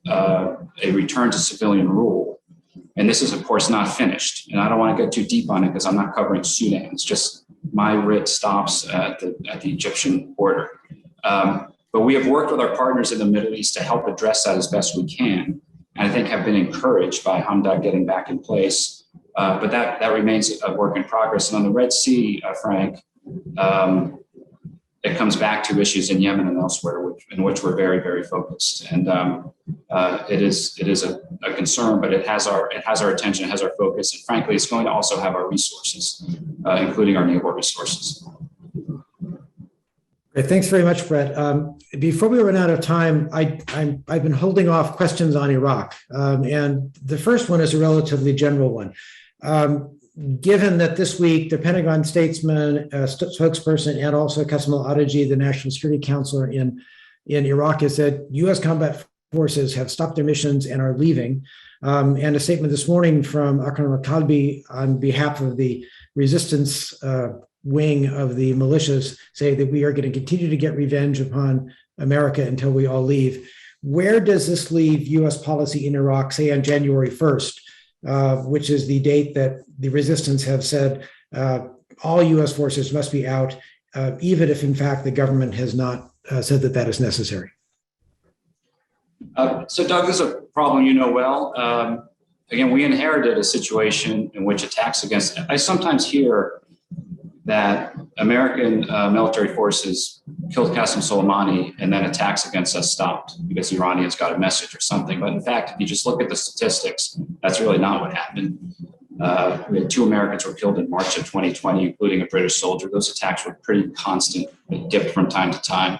a return to civilian rule. And this is, of course, not finished. And I don't want to get too deep on it because I'm not covering Sudan. It's just my writ stops at the Egyptian border. But we have worked with our partners in the Middle East to help address that as best we can. And I think have been encouraged by Hamdan getting back in place. But that remains a work in progress. And on the Red Sea, Frank, it comes back to issues in Yemen and elsewhere, in which we're very, very focused. And it is a concern, but it has our attention, it has our focus, and frankly, it's going to also have our resources, including our naval resources. Great. Thanks very much, Brett. Before we run out of time, I've been holding off questions on Iraq, and the first one is a relatively general one. Given that this week the Pentagon spokesperson and also Qasim al-Araji, the National Security Counselor in Iraq, has said U.S. combat forces have stopped their missions and are leaving. And a statement this morning from Akram al-Kalbi on behalf of the resistance wing of the militias say that we are going to continue to get revenge upon America until we all leave. Where does this leave U.S. policy in Iraq, say on January 1st? Which is the date that the resistance have said all U.S. forces must be out, even if, in fact, the government has not said that is necessary. So, Doug, this is a problem you know well. Again, we inherited a situation in which attacks against, I sometimes hear that American military forces killed Qasem Soleimani and then attacks against us stopped because the Iranians got a message or something. But in fact, if you just look at the statistics, that's really not what happened. We had 2 Americans were killed in March of 2020, including a British soldier. Those attacks were pretty constant. They dipped from time to time.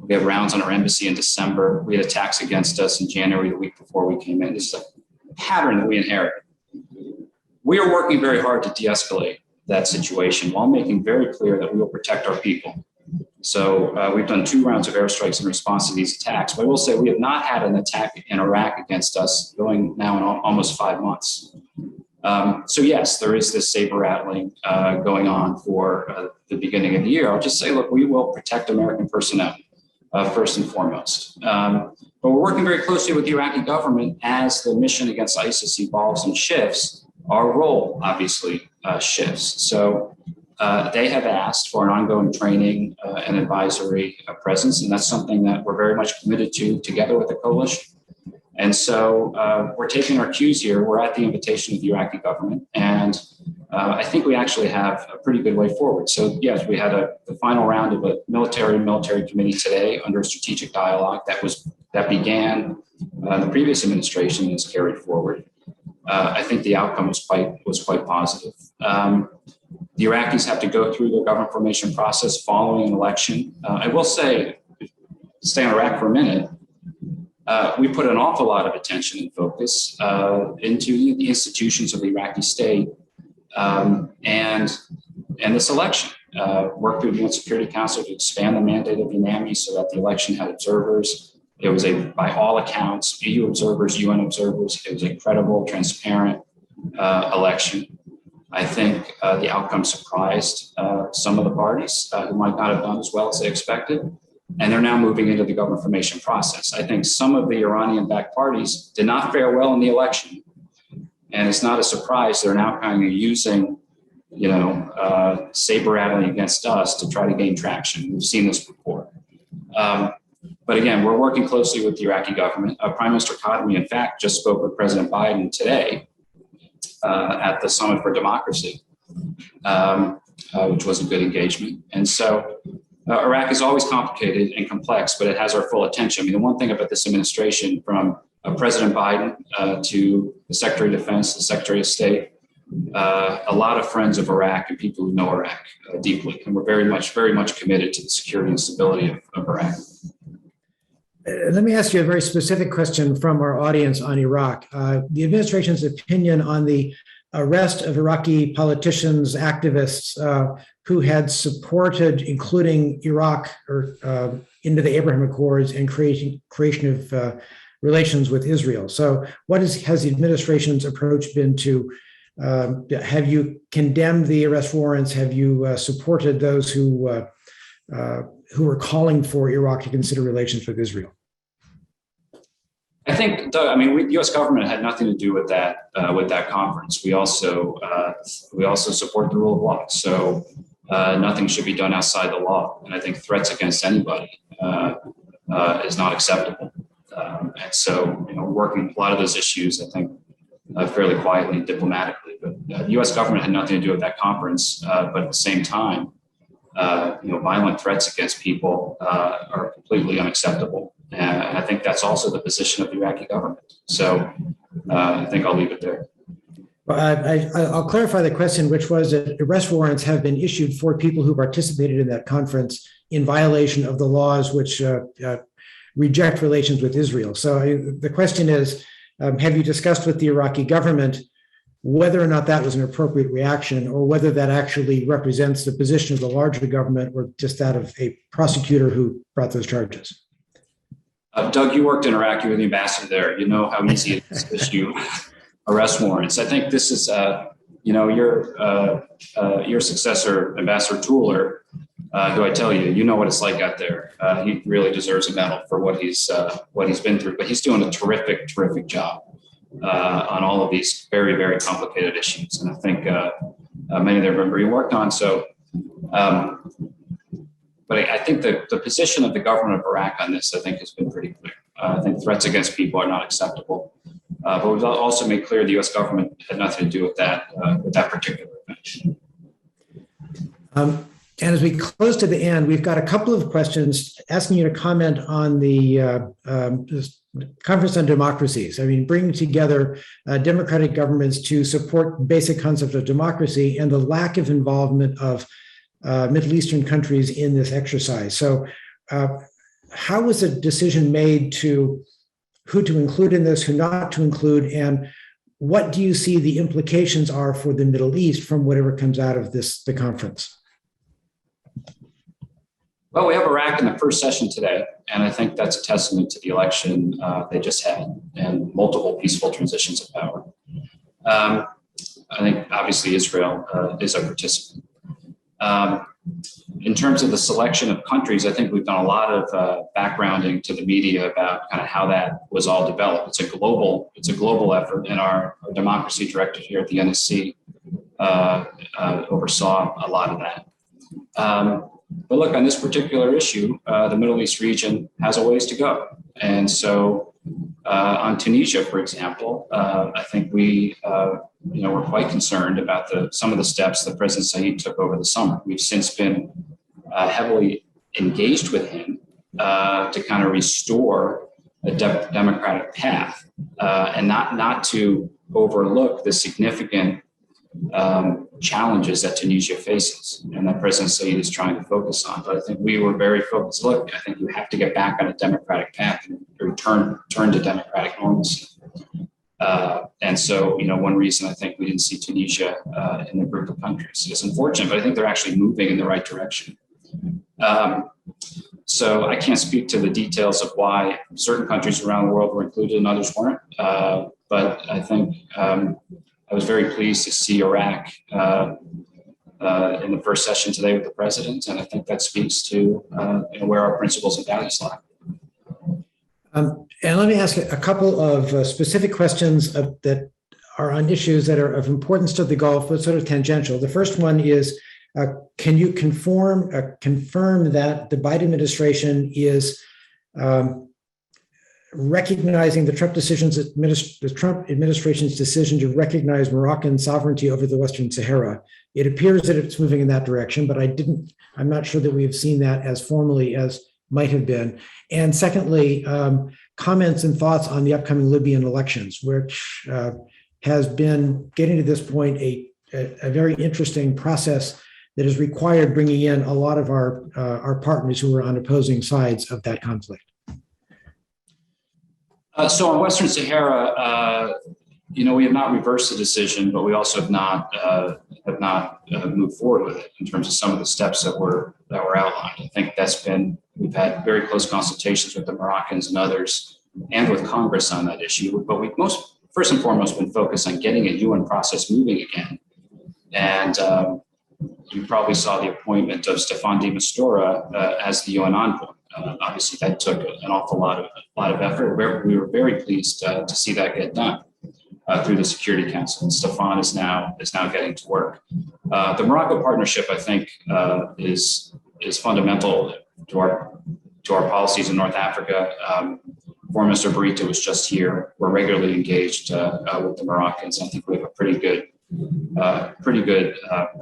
We had rounds on our embassy in December. We had attacks against us in January, the week before we came in. This is a pattern that we inherited. We are working very hard to de-escalate that situation while making very clear that we will protect our people. So we've done 2 rounds of airstrikes in response to these attacks. But I will say we have not had an attack in Iraq against us going now in almost 5 months. So yes, there is this saber rattling going on for the beginning of the year. I'll just say, look, we will protect American personnel first and foremost. But we're working very closely with the Iraqi government as the mission against ISIS evolves and shifts. Our role obviously shifts. So they have asked for an ongoing training and advisory presence, and that's something that we're very much committed to together with the coalition. And so we're taking our cues here. We're at the invitation of the Iraqi government, and I think we actually have a pretty good way forward. So yes, we had the final round of a military committee today under a strategic dialogue that began the previous administration and is carried forward. I think the outcome was quite positive. The Iraqis have to go through their government formation process following an election. I will say, stay on Iraq for a minute. We put an awful lot of attention and focus into the institutions of the Iraqi state and this election. Worked through the UN Security Council to expand the mandate of UNAMI so that the election had observers. It was by all accounts, EU observers, UN observers, it was a credible, transparent election. I think the outcome surprised some of the parties who might not have done as well as they expected. And they're now moving into the government formation process. I think some of the Iranian-backed parties did not fare well in the election. And it's not a surprise they're now kind of using, saber rattling against us to try to gain traction. We've seen this before. But again, we're working closely with the Iraqi government. Prime Minister Kadhimi, in fact, just spoke with President Biden today at the Summit for Democracy, which was a good engagement. And so Iraq is always complicated and complex, but it has our full attention. I mean, the one thing about this administration, from President Biden to the Secretary of Defense, the Secretary of State, a lot of friends of Iraq and people who know Iraq deeply. And we're very much committed to the security and stability of Iraq. Let me ask you a very specific question from our audience on Iraq. The administration's opinion on the arrest of Iraqi politicians, activists who had supported including Iraq into the Abraham Accords and creation of relations with Israel. So what has the administration's approach been to, have you condemned the arrest warrants? Have you supported those who were calling for Iraq to consider relations with Israel? I think, Doug, the U.S. government had nothing to do with that conference. We also support the rule of law. So nothing should be done outside the law. And I think threats against anybody is not acceptable. And so, working a lot of those issues, I think, fairly quietly and diplomatically. But the U.S. government had nothing to do with that conference. But at the same time, violent threats against people are completely unacceptable. And I think that's also the position of the Iraqi government. So I think I'll leave it there. Well, I'll clarify the question, which was that arrest warrants have been issued for people who participated in that conference in violation of the laws which reject relations with Israel. So the question is, have you discussed with the Iraqi government whether or not that was an appropriate reaction, or whether that actually represents the position of the larger government or just that of a prosecutor who brought those charges? Doug, you worked in Iraq. You were the ambassador there. You know how easy it is to issue arrest warrants. I think this is, your successor, Ambassador Tuller, who I tell you, what it's like out there. He really deserves a medal for what he's been through. But he's doing a terrific job on all of these very, very complicated issues. And I think many of them he worked on. So. But I think the position of the government of Iraq on this, I think, has been pretty clear. I think threats against people are not acceptable. But we've also made clear the U.S. government had nothing to do with that particular event. And as we close to the end, we've got a couple of questions asking you to comment on the Conference on Democracies. Bringing together democratic governments to support basic concepts of democracy and the lack of involvement of Middle Eastern countries in this exercise. So how was a decision made to who to include in this, who not to include, and what do you see the implications are for the Middle East from whatever comes out of the conference? Well, we have Iraq in the first session today, and I think that's a testament to the election they just had and multiple peaceful transitions of power. I think obviously Israel is a participant. In terms of the selection of countries, I think we've done a lot of backgrounding to the media about kind of how that was all developed. It's a global effort, and our democracy director here at the NSC oversaw a lot of that. But look, on this particular issue, the Middle East region has a ways to go. And so On Tunisia, for example, I think we were quite concerned about some of the steps that President Said took over the summer. We've since been heavily engaged with him to kind of restore a democratic path and not to overlook the significant challenges that Tunisia faces and that President Said is trying to focus on. But I think we were very focused. Look, I think you have to get back on a democratic path and return to democratic normalcy. And so, one reason I think we didn't see Tunisia in the group of countries is unfortunate, but I think they're actually moving in the right direction. So I can't speak to the details of why certain countries around the world were included and others weren't. But I think I was very pleased to see Iraq in the first session today with the president, and I think that speaks to where our principles and values lie. And let me ask a couple of specific questions that are on issues that are of importance to the Gulf, but sort of tangential. The first one is, can you confirm that the Biden administration is recognizing the Trump administration's decision to recognize Moroccan sovereignty over the Western Sahara? It appears that it's moving in that direction, but I'm not sure that we have seen that as formally as might have been. And secondly, comments and thoughts on the upcoming Libyan elections, which has been getting to this point a very interesting process that has required bringing in a lot of our partners who are on opposing sides of that conflict. So on Western Sahara, we have not reversed the decision, but we also have not moved forward with it in terms of some of the steps that were outlined. I think we've had very close consultations with the Moroccans and others, and with Congress on that issue. But we've first and foremost been focused on getting a UN process moving again. And you probably saw the appointment of Staffan de Mistura as the UN envoy. Obviously, that took an awful lot of effort. We were very pleased to see that get done through the Security Council, and Staffan is now getting to work. The Morocco partnership, I think, is fundamental to our policies in North Africa. Foreign Minister Barita was just here. We're regularly engaged with the Moroccans. I think we have a pretty good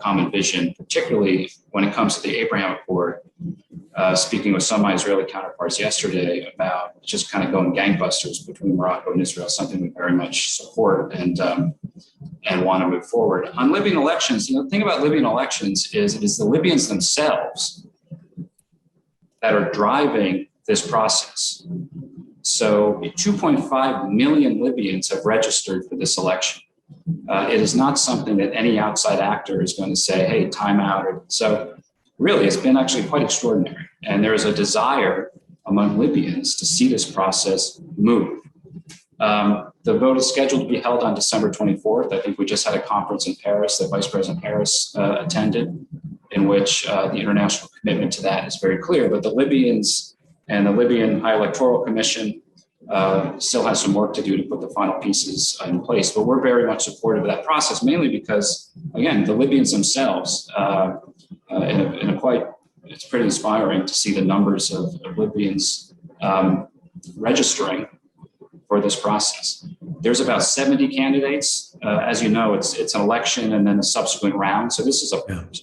common vision, particularly when it comes to the Abraham Accord. Speaking with some of my Israeli counterparts yesterday about just kind of going gangbusters between Morocco and Israel, something we very much support and want to move forward. On Libyan elections, the thing about Libyan elections is it is the Libyans themselves that are driving this process. So 2.5 million Libyans have registered for this election. It is not something that any outside actor is going to say, hey, time out. So really, it's been actually quite extraordinary. And there is a desire among Libyans to see this process move. The vote is scheduled to be held on December 24th. I think we just had a conference in Paris that Vice President Harris attended, in which the international commitment to that is very clear. But the Libyans and the Libyan High Electoral Commission still has some work to do to put the final pieces in place. But we're very much supportive of that process, mainly because, again, the Libyans themselves, it's pretty inspiring to see the numbers of Libyans registering for this process. There's about 70 candidates. As you know, it's an election and then a subsequent round. So this is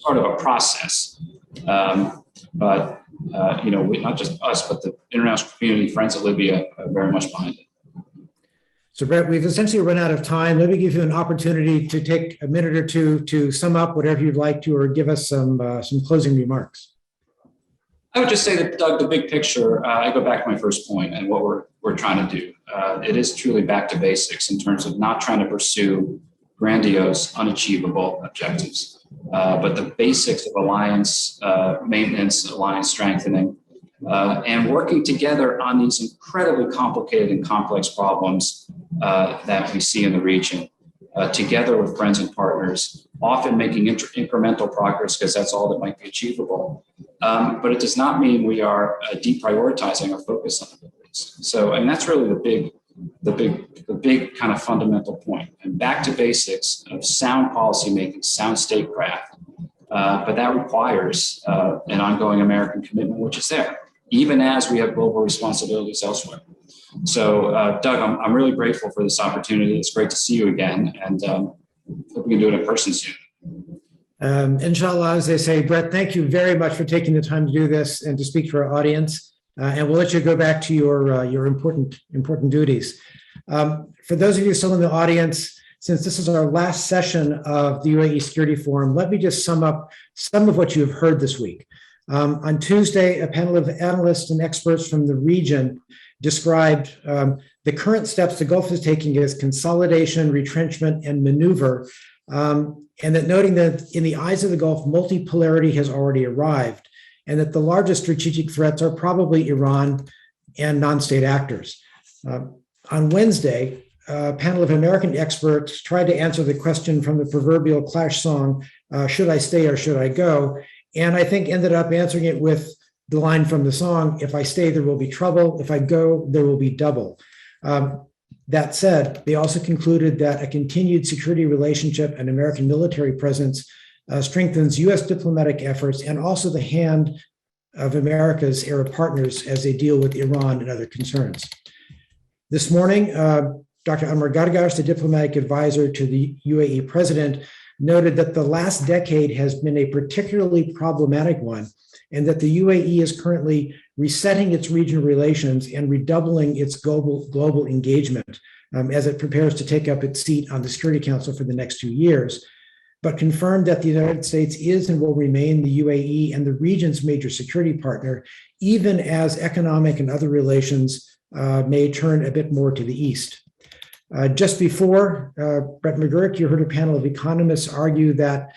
part of a process. But not just us, but the international community, friends of Libya, are very much behind it. So, Brett, we've essentially run out of time. Let me give you an opportunity to take a minute or two to sum up whatever you'd like to, or give us some closing remarks. I would just say that, Doug, the big picture, I go back to my first point and what we're trying to do. It is truly back to basics in terms of not trying to pursue grandiose, unachievable objectives, but the basics of alliance maintenance, alliance strengthening, and working together on these incredibly complicated and complex problems that we see in the region, together with friends and partners, often making incremental progress because that's all that might be achievable. But it does not mean we are deprioritizing our focus on the Middle East. So, and that's really the big kind of fundamental point. And back to basics of sound policymaking, sound statecraft. But that requires an ongoing American commitment, which is there. even as we have global responsibilities elsewhere. So, Doug, I'm really grateful for this opportunity. It's great to see you again, and hope we can do it in person soon. Inshallah, as they say. Brett, thank you very much for taking the time to do this and to speak to our audience. And we'll let you go back to your important duties. For those of you still in the audience, since this is our last session of the UAE Security Forum, let me just sum up some of what you have heard this week. On Tuesday, a panel of analysts and experts from the region described the current steps the Gulf is taking as consolidation, retrenchment, and maneuver, and that noting that in the eyes of the Gulf, multipolarity has already arrived, and that the largest strategic threats are probably Iran and non-state actors. On Wednesday, a panel of American experts tried to answer the question from the proverbial Clash song, should I stay or should I go? And I think ended up answering it with the line from the song, if I stay, there will be trouble. If I go, there will be double. That said, they also concluded that a continued security relationship and American military presence strengthens U.S. diplomatic efforts and also the hand of America's Arab partners as they deal with Iran and other concerns. This morning, Dr. Amr Gargash, the diplomatic advisor to the UAE president, noted that the last decade has been a particularly problematic one, and that the UAE is currently resetting its regional relations and redoubling its global engagement as it prepares to take up its seat on the Security Council for the next 2 years, but confirmed that the United States is and will remain the UAE and the region's major security partner, even as economic and other relations may turn a bit more to the east. Just before, Brett McGurk, you heard a panel of economists argue that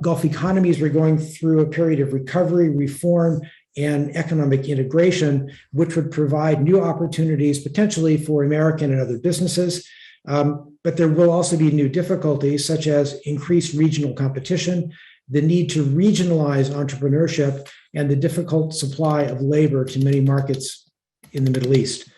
Gulf economies were going through a period of recovery, reform, and economic integration, which would provide new opportunities potentially for American and other businesses. But there will also be new difficulties, such as increased regional competition, the need to regionalize entrepreneurship, and the difficult supply of labor to many markets in the Middle East.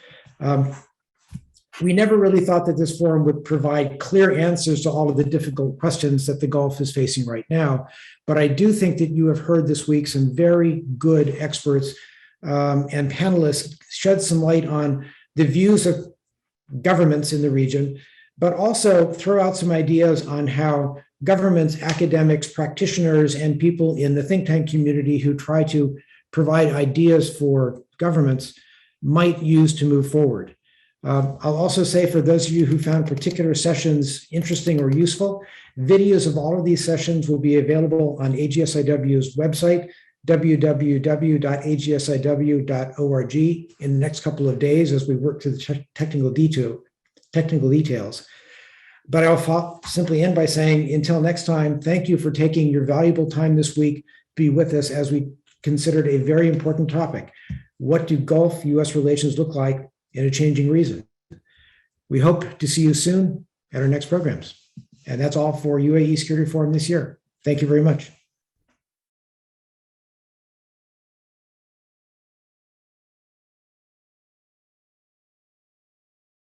We never really thought that this forum would provide clear answers to all of the difficult questions that the Gulf is facing right now. But I do think that you have heard this week some very good experts and panelists shed some light on the views of governments in the region, but also throw out some ideas on how governments, academics, practitioners, and people in the think tank community who try to provide ideas for governments might use to move forward. I'll also say, for those of you who found particular sessions interesting or useful, videos of all of these sessions will be available on AGSIW's website, www.agsiw.org, in the next couple of days as we work through the technical details. But I'll simply end by saying, until next time, thank you for taking your valuable time this week to be with us as we considered a very important topic. What do Gulf-U.S. relations look like in a changing region? We hope to see you soon at our next programs. And that's all for UAE Security Forum this year. Thank you very much.